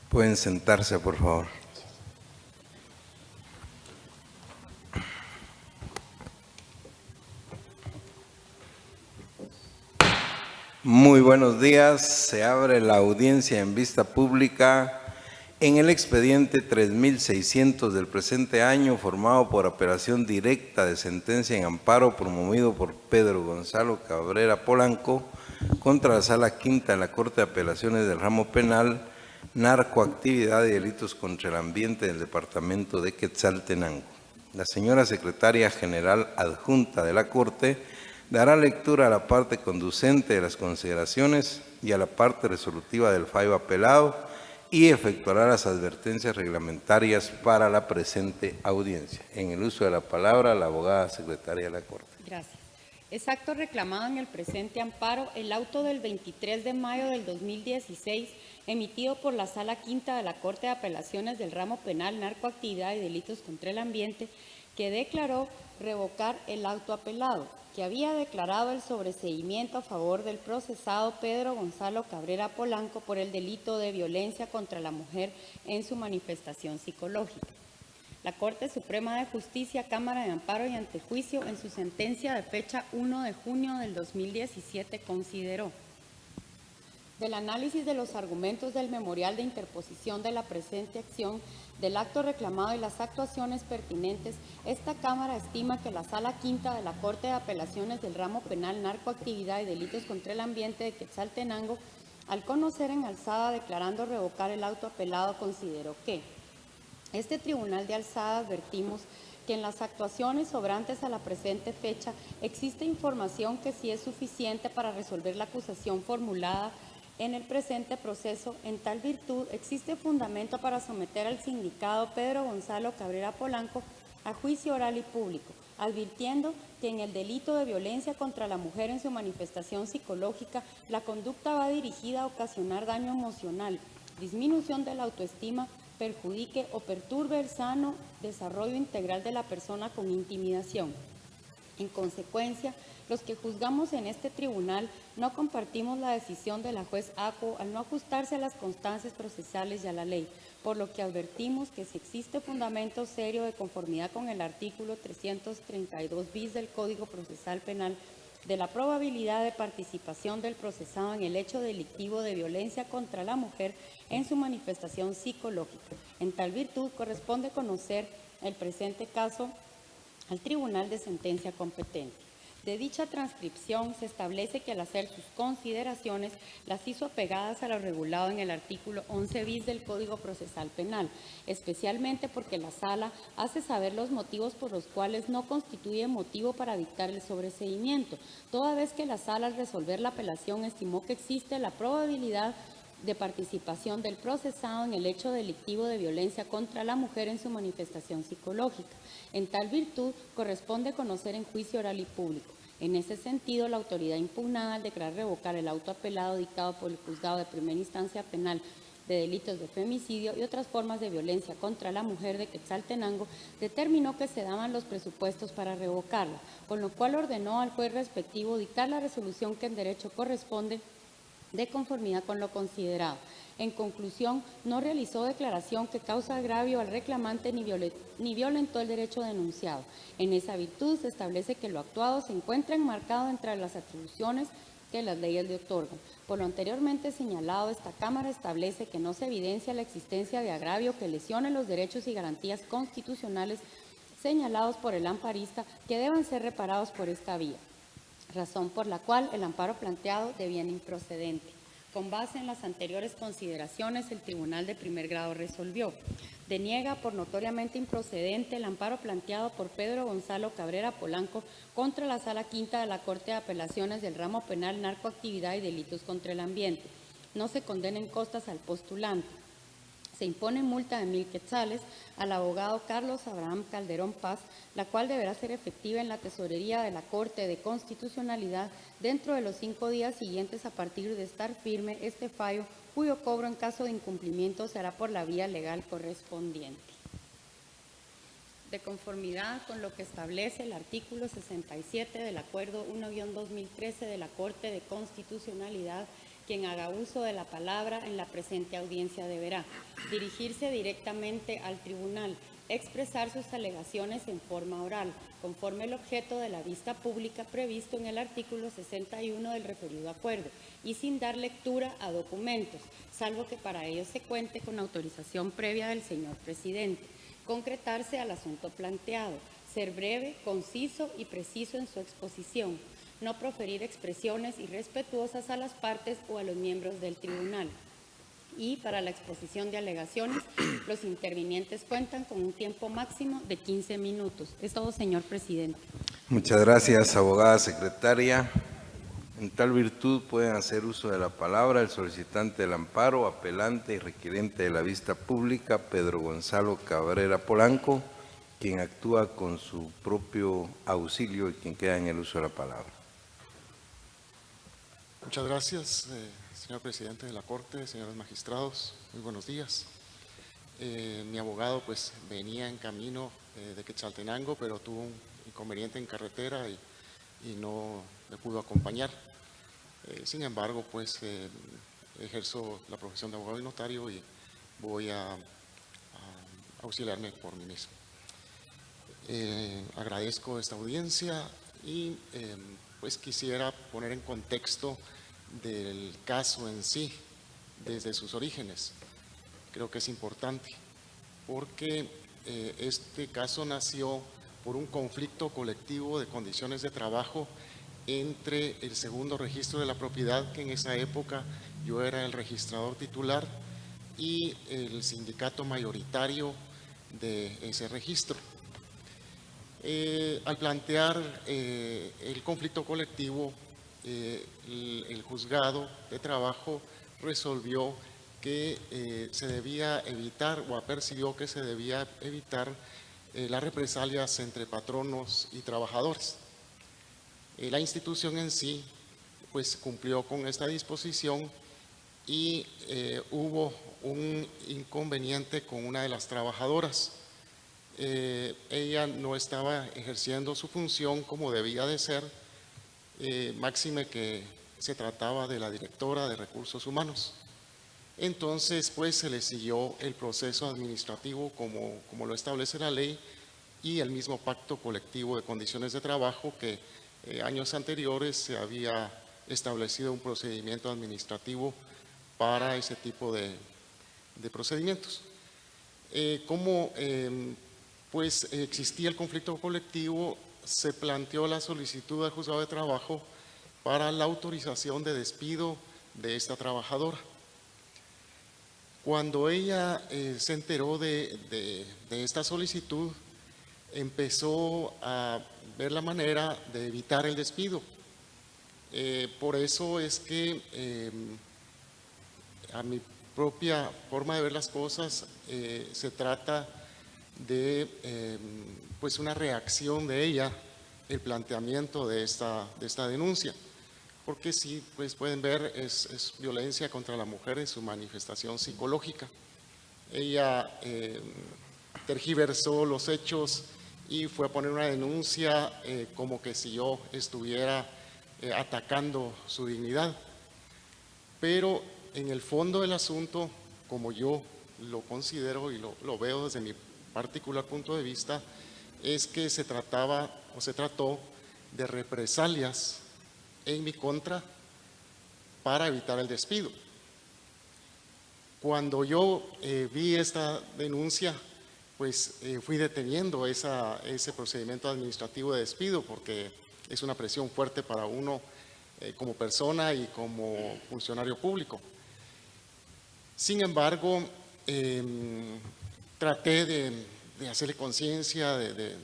Pueden sentarse, por favor. Muy buenos días. Se abre la audiencia en vista pública en el expediente 3600 del presente año, formado por apelación directa de sentencia en amparo promovido por Pedro Gonzalo Cabrera Polanco contra la Sala Quinta de la Corte de Apelaciones del Ramo Penal, Narcoactividad y Delitos contra el Ambiente del Departamento de Quetzaltenango. La señora Secretaria General Adjunta de la Corte dará lectura a la parte conducente de las consideraciones y a la parte resolutiva del fallo apelado y efectuará las advertencias reglamentarias para la presente audiencia. En el uso de la palabra, la abogada secretaria de la Corte. Gracias. Es acto reclamado en el presente amparo el auto del 23 de mayo del 2016 emitido por la Sala Quinta de la Corte de Apelaciones del Ramo Penal, Narcoactividad y Delitos contra el Ambiente, que declaró revocar el auto apelado, que había declarado el sobreseimiento a favor del procesado Pedro Gonzalo Cabrera Polanco por el delito de violencia contra la mujer en su manifestación psicológica. La Corte Suprema de Justicia, Cámara de Amparo y Antejuicio, en su sentencia de fecha 1 de junio del 2017, consideró: del análisis de los argumentos del memorial de interposición de la presente acción, del acto reclamado y las actuaciones pertinentes, esta Cámara estima que la Sala Quinta de la Corte de Apelaciones del Ramo Penal, Narcoactividad y Delitos contra el Ambiente de Quetzaltenango, al conocer en alzada declarando revocar el auto apelado, consideró que este Tribunal de Alzada advertimos que en las actuaciones sobrantes a la presente fecha existe información que sí es suficiente para resolver la acusación formulada en el presente proceso. En tal virtud, existe fundamento para someter al sindicado Pedro Gonzalo Cabrera Polanco a juicio oral y público, advirtiendo que en el delito de violencia contra la mujer en su manifestación psicológica, la conducta va dirigida a ocasionar daño emocional, disminución de la autoestima, perjudique o perturbe el sano desarrollo integral de la persona con intimidación. En consecuencia, los que juzgamos en este tribunal no compartimos la decisión de la juez ACO al no ajustarse a las constancias procesales y a la ley, por lo que advertimos que si existe fundamento serio de conformidad con el artículo 332 bis del Código Procesal Penal de la probabilidad de participación del procesado en el hecho delictivo de violencia contra la mujer en su manifestación psicológica. En tal virtud, corresponde conocer el presente caso al Tribunal de Sentencia competente. De dicha transcripción se establece que al hacer sus consideraciones las hizo apegadas a lo regulado en el artículo 11 bis del Código Procesal Penal, especialmente porque la Sala hace saber los motivos por los cuales no constituye motivo para dictar el sobreseimiento, toda vez que la Sala al resolver la apelación estimó que existe la probabilidad de participación del procesado en el hecho delictivo de violencia contra la mujer en su manifestación psicológica. En tal virtud, corresponde conocer en juicio oral y público. En ese sentido, la autoridad impugnada, al declarar revocar el auto apelado dictado por el Juzgado de Primera Instancia Penal de Delitos de Femicidio y otras formas de violencia contra la mujer de Quetzaltenango, determinó que se daban los presupuestos para revocarla, con lo cual ordenó al juez respectivo dictar la resolución que en derecho corresponde de conformidad con lo considerado. En conclusión, no realizó declaración que causa agravio al reclamante ni violentó el derecho denunciado. En esa virtud se establece que lo actuado se encuentra enmarcado entre las atribuciones que las leyes le otorgan. Por lo anteriormente señalado, esta Cámara establece que no se evidencia la existencia de agravio que lesione los derechos y garantías constitucionales señalados por el amparista que deban ser reparados por esta vía, razón por la cual el amparo planteado deviene improcedente. Con base en las anteriores consideraciones, el Tribunal de Primer Grado resolvió: deniega por notoriamente improcedente el amparo planteado por Pedro Gonzalo Cabrera Polanco contra la Sala Quinta de la Corte de Apelaciones del Ramo Penal, Narcoactividad y Delitos contra el Ambiente. No se condenen costas al postulante. Se impone multa de 1,000 quetzales al abogado Carlos Abraham Calderón Paz, la cual deberá ser efectiva en la tesorería de la Corte de Constitucionalidad dentro de los 5 días siguientes a partir de estar firme este fallo, cuyo cobro en caso de incumplimiento se hará por la vía legal correspondiente. De conformidad con lo que establece el artículo 67 del Acuerdo 1-2013 de la Corte de Constitucionalidad, quien haga uso de la palabra en la presente audiencia deberá dirigirse directamente al tribunal, expresar sus alegaciones en forma oral, conforme el objeto de la vista pública previsto en el artículo 61 del referido acuerdo, y sin dar lectura a documentos, salvo que para ello se cuente con autorización previa del señor presidente. Concretarse al asunto planteado, ser breve, conciso y preciso en su exposición, no proferir expresiones irrespetuosas a las partes o a los miembros del tribunal. Y para la exposición de alegaciones, los intervinientes cuentan con un tiempo máximo de 15 minutos. Es todo, señor presidente. Muchas gracias, abogada secretaria. En tal virtud pueden hacer uso de la palabra el solicitante del amparo, apelante y requiriente de la vista pública, Pedro Gonzalo Cabrera Polanco, quien actúa con su propio auxilio y quien queda en el uso de la palabra. Muchas gracias, señor presidente de la Corte, señores magistrados, muy buenos días. Mi abogado pues venía en camino de Quetzaltenango, pero tuvo un inconveniente en carretera y no me pudo acompañar. Sin embargo, pues ejerzo la profesión de abogado y notario y voy a auxiliarme por mí mismo. Agradezco esta audiencia y pues quisiera poner en contexto del caso en sí, desde sus orígenes. Creo que es importante, porque este caso nació por un conflicto colectivo de condiciones de trabajo entre el segundo registro de la propiedad, que en esa época yo era el registrador titular, y el sindicato mayoritario de ese registro. Al plantear el conflicto colectivo, el juzgado de trabajo resolvió que se debía evitar, o apercibió que se debía evitar las represalias entre patronos y trabajadores. La institución en sí pues cumplió con esta disposición y hubo un inconveniente con una de las trabajadoras. Ella no estaba ejerciendo su función como debía de ser, máxime que se trataba de la directora de Recursos Humanos. Entonces, pues se le siguió el proceso administrativo como lo establece la ley y el mismo pacto colectivo de condiciones de trabajo que años anteriores se había establecido un procedimiento administrativo para ese tipo de procedimientos. Como pues existía el conflicto colectivo, se planteó la solicitud al juzgado de trabajo para la autorización de despido de esta trabajadora. Cuando ella se enteró de esta solicitud, empezó a ver la manera de evitar el despido. Por eso es que a mi propia forma de ver las cosas se trata de pues una reacción de ella, el planteamiento de esta denuncia, porque sí, pues pueden ver, es violencia contra la mujer en su manifestación psicológica. Ella tergiversó los hechos y fue a poner una denuncia como que si yo estuviera atacando su dignidad. Pero en el fondo del asunto, como yo lo considero y lo veo desde mi particular punto de vista, es que se trataba o se trató de represalias en mi contra para evitar el despido. Cuando yo vi esta denuncia, pues fui deteniendo ese procedimiento administrativo de despido, porque es una presión fuerte para uno como persona y como funcionario público. Sin embargo, traté de hacerle conciencia, de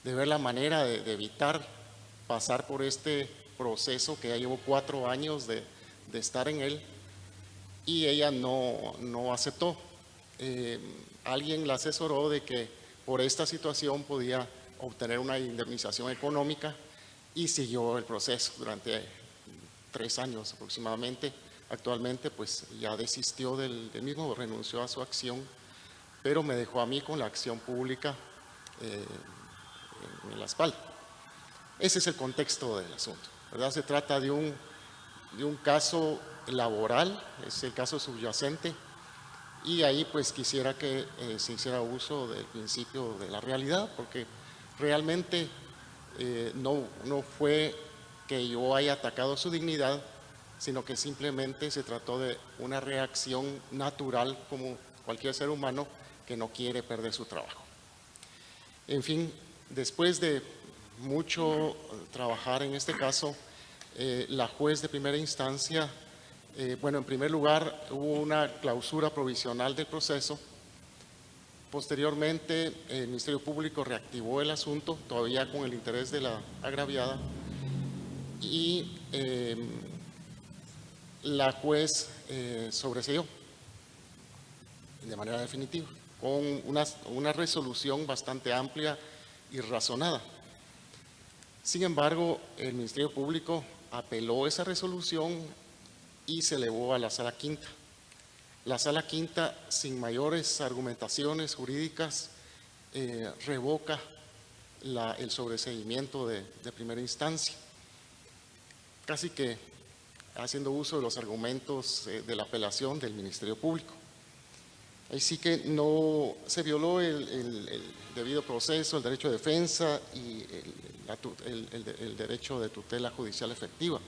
ver la manera de evitar pasar por este proceso que ya llevo 4 años de estar en él, y ella no aceptó. Alguien la asesoró de que por esta situación podía obtener una indemnización económica y siguió el proceso durante 3 años aproximadamente. Actualmente pues ya desistió del mismo, renunció a su acción, pero me dejó a mí con la acción pública en la espalda. Ese es el contexto del asunto, ¿verdad? Se trata de un un caso laboral, es el caso subyacente, y ahí pues quisiera que se hiciera uso del principio de la realidad, porque realmente no fue que yo haya atacado su dignidad, sino que simplemente se trató de una reacción natural como cualquier ser humano que no quiere perder su trabajo. En fin, después de mucho trabajar en este caso, la juez de primera instancia, en primer lugar hubo una clausura provisional del proceso. Posteriormente, el Ministerio Público reactivó el asunto, todavía con el interés de la agraviada, y la juez sobreseyó de manera definitiva, con una resolución bastante amplia y razonada. Sin embargo, el Ministerio Público apeló esa resolución y se elevó a la Sala Quinta. La Sala Quinta, sin mayores argumentaciones jurídicas, revoca el sobreseimiento de primera instancia, casi que haciendo uso de los argumentos de la apelación del Ministerio Público. Así que no se violó el debido proceso, el derecho de defensa y el derecho de tutela judicial efectiva.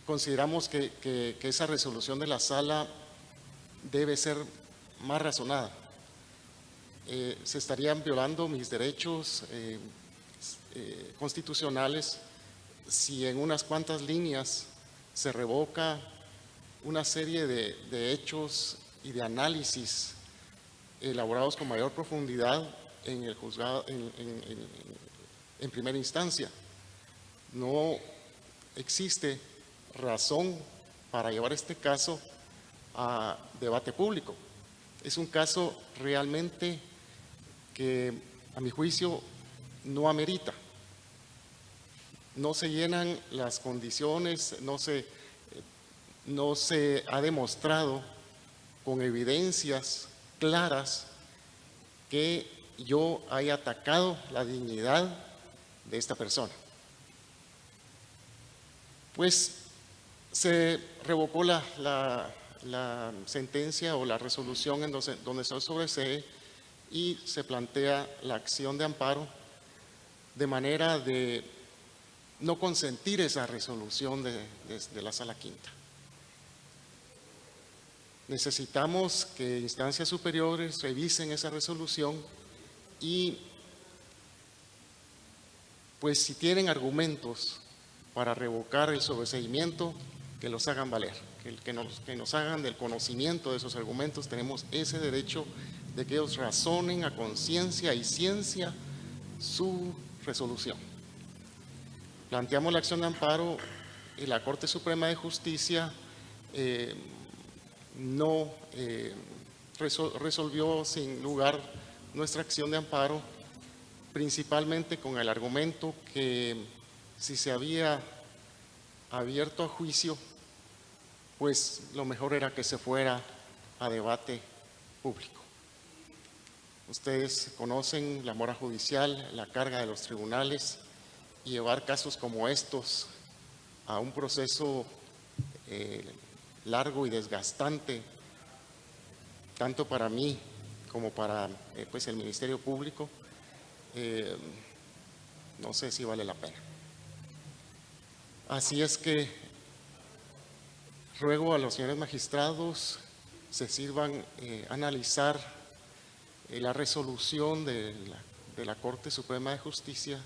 Consideramos que esa resolución de la sala debe ser más razonada. Se estarían violando mis derechos constitucionales si en unas cuantas líneas se revoca una serie de hechos y de análisis elaborados con mayor profundidad en el juzgado en primera instancia. No existe razón para llevar este caso a debate público. Es un caso realmente que, a mi juicio, no amerita. No se llenan las condiciones, no se ha demostrado con evidencias claras que yo haya atacado la dignidad de esta persona. Pues se revocó la sentencia o la resolución en donde se sobresee y se plantea la acción de amparo de manera de no consentir esa resolución de la Sala Quinta. Necesitamos que instancias superiores revisen esa resolución y, pues, si tienen argumentos para revocar el sobreseimiento, que los hagan valer, que nos hagan del conocimiento de esos argumentos. Tenemos ese derecho de que ellos razonen a conciencia y ciencia su resolución. Planteamos la acción de amparo y la Corte Suprema de Justicia no resolvió sin lugar nuestra acción de amparo, principalmente con el argumento que si se había abierto a juicio, pues lo mejor era que se fuera a debate público. Ustedes conocen la mora judicial, la carga de los tribunales, y llevar casos como estos a un proceso largo y desgastante, tanto para mí como para pues el Ministerio Público, no sé si vale la pena. Así es que ruego a los señores magistrados se sirvan analizar la resolución de la Corte Suprema de Justicia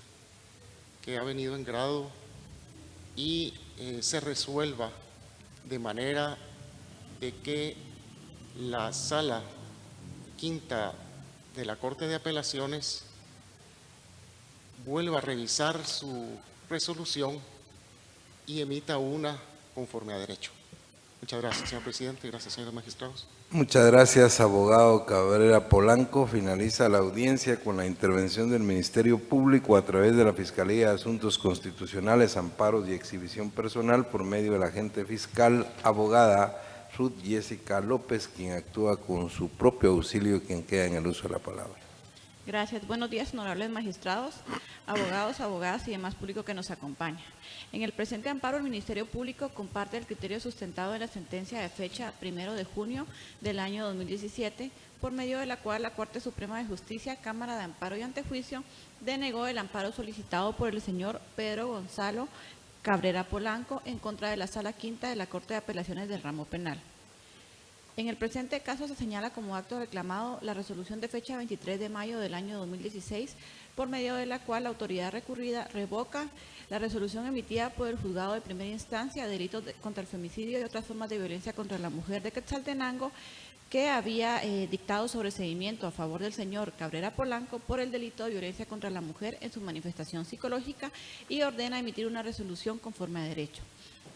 que ha venido en grado y se resuelva de manera de que la Sala Quinta de la Corte de Apelaciones vuelva a revisar su resolución y emita una conforme a derecho. Muchas gracias, señor presidente. Gracias, señores magistrados. Muchas gracias, abogado Cabrera Polanco. Finaliza la audiencia con la intervención del Ministerio Público a través de la Fiscalía de Asuntos Constitucionales, Amparos y Exhibición Personal por medio de la agente fiscal, abogada Ruth Jessica López, quien actúa con su propio auxilio y quien queda en el uso de la palabra. Gracias. Buenos días, honorables magistrados, abogados, abogadas y demás público que nos acompaña. En el presente amparo, el Ministerio Público comparte el criterio sustentado en la sentencia de fecha 1 de junio del año 2017, por medio de la cual la Corte Suprema de Justicia, Cámara de Amparo y Antejuicio, denegó el amparo solicitado por el señor Pedro Gonzalo Cabrera Polanco en contra de la Sala Quinta de la Corte de Apelaciones del Ramo Penal. En el presente caso se señala como acto reclamado la resolución de fecha 23 de mayo del año 2016, por medio de la cual la autoridad recurrida revoca la resolución emitida por el juzgado de primera instancia de delitos contra el femicidio y otras formas de violencia contra la mujer de Quetzaltenango, que había dictado sobreseimiento a favor del señor Cabrera Polanco por el delito de violencia contra la mujer en su manifestación psicológica, y ordena emitir una resolución conforme a derecho.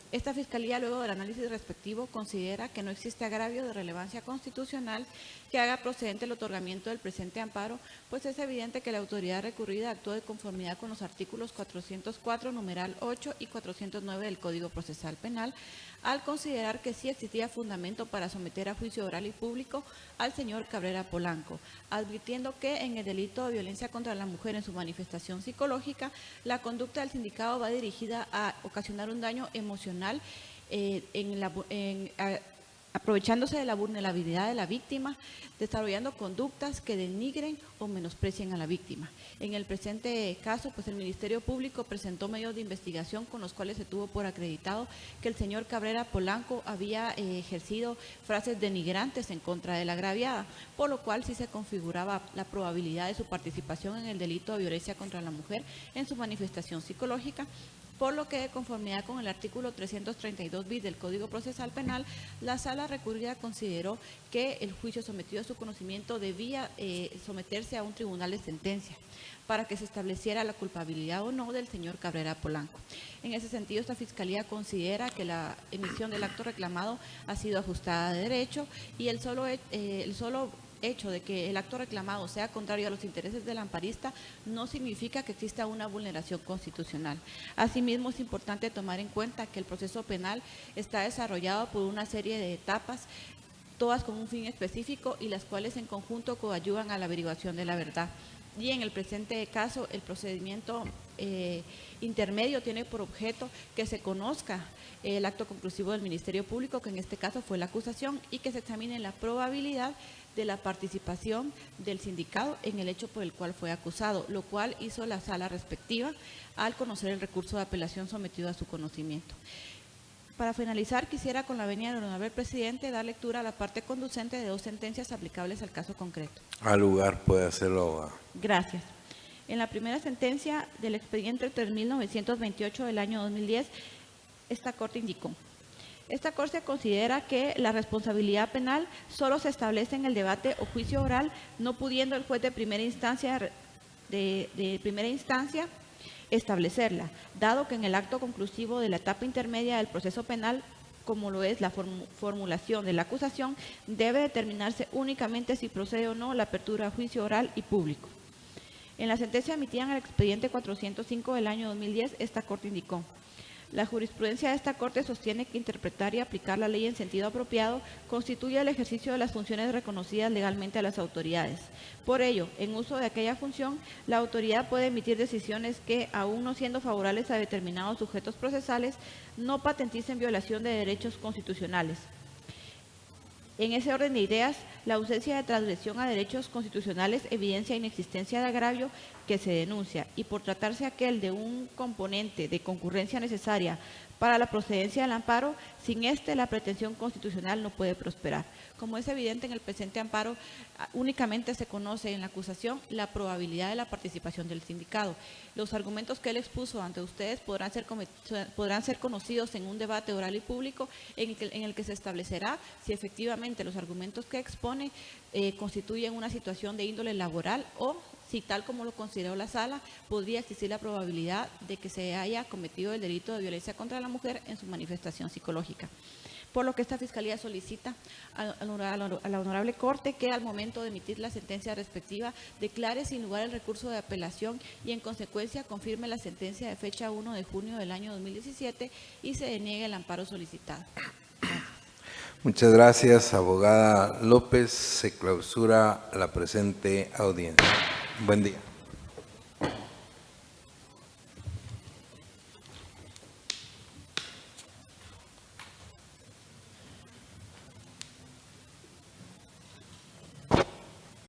Esta Fiscalía, luego del análisis respectivo, considera que no existe agravio de relevancia constitucional que haga procedente el otorgamiento del presente amparo, pues es evidente que la autoridad recurrida actuó de conformidad con los artículos 404, numeral 8 y 409 del Código Procesal Penal, al considerar que sí existía fundamento para someter a juicio oral y público al señor Cabrera Polanco, advirtiendo que en el delito de violencia contra la mujer en su manifestación psicológica, la conducta del sindicado va dirigida a ocasionar un daño emocional aprovechándose de la vulnerabilidad de la víctima, desarrollando conductas que denigren o menosprecien a la víctima. En el presente caso, pues el Ministerio Público presentó medios de investigación con los cuales se tuvo por acreditado que el señor Cabrera Polanco había ejercido frases denigrantes en contra de la agraviada, por lo cual sí se configuraba la probabilidad de su participación en el delito de violencia contra la mujer en su manifestación psicológica, por lo que, de conformidad con el artículo 332 bis del Código Procesal Penal, la Sala recurrida consideró que el juicio sometido a su conocimiento debía someterse a un tribunal de sentencia para que se estableciera la culpabilidad o no del señor Cabrera Polanco. En ese sentido, esta Fiscalía considera que la emisión del acto reclamado ha sido ajustada de derecho, y el solo hecho de que el acto reclamado sea contrario a los intereses del amparista no significa que exista una vulneración constitucional. Asimismo, es importante tomar en cuenta que el proceso penal está desarrollado por una serie de etapas, todas con un fin específico y las cuales en conjunto coadyuvan a la averiguación de la verdad. Y en el presente caso, el procedimiento intermedio tiene por objeto que se conozca el acto conclusivo del Ministerio Público, que en este caso fue la acusación, y que se examine la probabilidad de la participación del sindicado en el hecho por el cual fue acusado, lo cual hizo la sala respectiva al conocer el recurso de apelación sometido a su conocimiento. Para finalizar, quisiera, con la venia del honorable presidente, dar lectura a la parte conducente de dos sentencias aplicables al caso concreto. Al lugar puede hacerlo, abogado. Gracias. En la primera sentencia del expediente 3928 del año 2010, esta Corte indicó: esta Corte considera que la responsabilidad penal solo se establece en el debate o juicio oral, no pudiendo el juez de primera instancia establecerla, dado que en el acto conclusivo de la etapa intermedia del proceso penal, como lo es la formulación de la acusación, debe determinarse únicamente si procede o no la apertura a juicio oral y público. En la sentencia emitida en el expediente 405 del año 2010, esta Corte indicó: la jurisprudencia de esta Corte sostiene que interpretar y aplicar la ley en sentido apropiado constituye el ejercicio de las funciones reconocidas legalmente a las autoridades. Por ello, en uso de aquella función, la autoridad puede emitir decisiones que, aun no siendo favorables a determinados sujetos procesales, no patenticen violación de derechos constitucionales. En ese orden de ideas, la ausencia de transgresión a derechos constitucionales evidencia inexistencia de agravio que se denuncia, y por tratarse aquel de un componente de concurrencia necesaria para la procedencia del amparo, sin la pretensión constitucional no puede prosperar. Como es evidente, en el presente amparo únicamente se conoce en la acusación la probabilidad de la participación del sindicado. Los argumentos que él expuso ante ustedes podrán ser conocidos en un debate oral y público en el que se establecerá si efectivamente los argumentos que expone constituyen una situación de índole laboral, o si, tal como lo consideró la sala, podría existir la probabilidad de que se haya cometido el delito de violencia contra la mujer en su manifestación psicológica. Por lo que esta Fiscalía solicita a la Honorable Corte que, al momento de emitir la sentencia respectiva, declare sin lugar el recurso de apelación y, en consecuencia, confirme la sentencia de fecha 1 de junio del año 2017 y se deniegue el amparo solicitado. Gracias. Muchas gracias, abogada López. Se clausura la presente audiencia. Buen día.